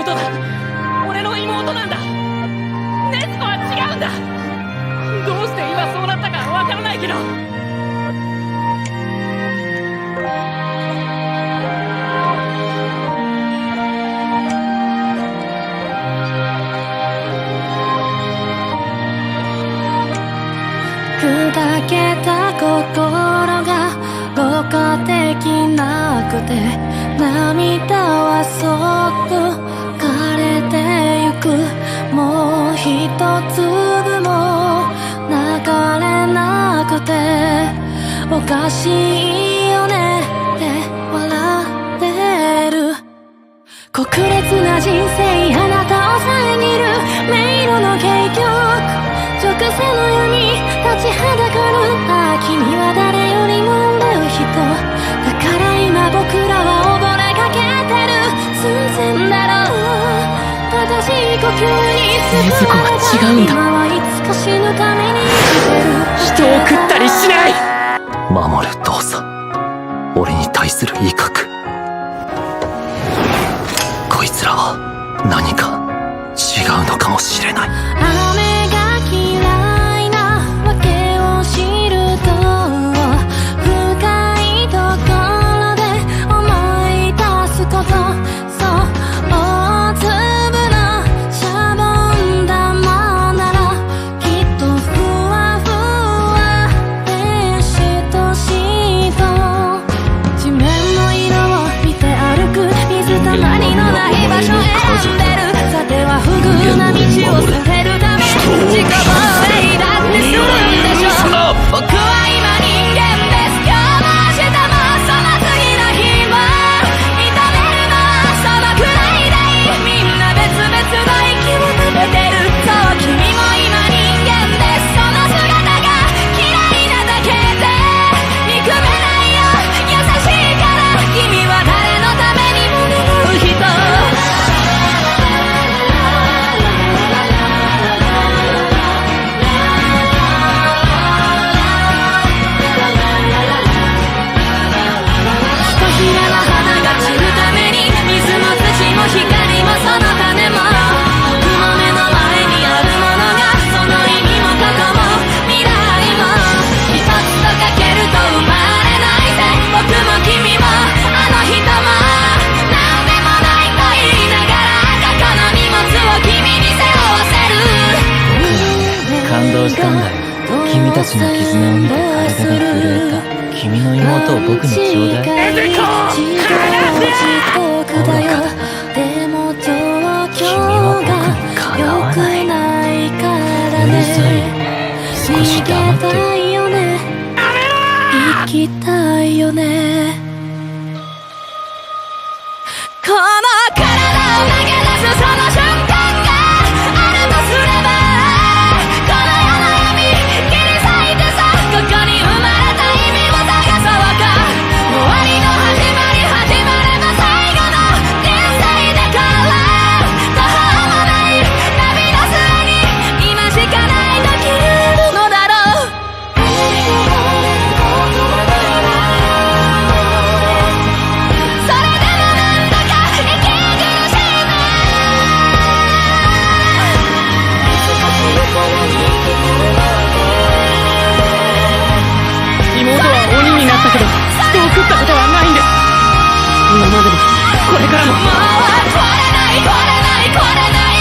妹だ。俺の妹なんだ。禰豆子は違うんだ。どうして今そうなったかわからないけど。砕けた心が効果的なくて、涙はそっと枯れてゆく。もう一粒も流れなくて、おかしいよねって笑ってる。酷烈な人生、あなたを遮る迷路の結局、直線の闇立ちはだかる。ああ、君は誰よりもいる人だから、今僕らは溺れかけてる寸前だろう。正しい呼吸に救われた今はいつか死ぬために生きてる。人を食ったりしない。守る動作、俺に対する威嚇。こいつらは何か違うのかもしれない。雨が嫌いなわけを知ると、深いところで思い出すこと。そう、大粒のシャボン玉ならきっとふわふわでしとしと。地面の色を見て歩く。水たまりのない場所選んでる。さては不遇な道を捨てるため自己防衛だってするんでしょう。僕は今人間です。今日も明日もその次の日も認めるのはそのくらいでいい。みんな別々の息を食べてる。そう、君も今人間です。その姿が嫌いなだけで憎めないよ。優しいから君は誰のためにも願う人。光もその種も、僕の目の前にあるものがその意味も過去も未来も一つとかけると生まれないぜ。僕も君もあの人も何でもないと言いながら過去の荷物を君に背負わせる。感動したんだよ。君たちの絆を見て体が震えた。君の妹を僕にちょうだい。禰豆子、愚かでも状況が良くないからね。少し黙って逃げたいよね、生きたいよね。この体を投げ出すその瞬間があるとすれば、この世の闇切り裂いてさ、ここに生まれた意味を探そうか。終わりの始まり始まれば最後の人生だから、途方もない旅の末に今しかない時があるのだろう。それでもなんだか息苦しいな。いつか死ぬからに生きてる妹は鬼になったけど人を食ったことはないんです。今までもこれからも。もう来れない来れない来れない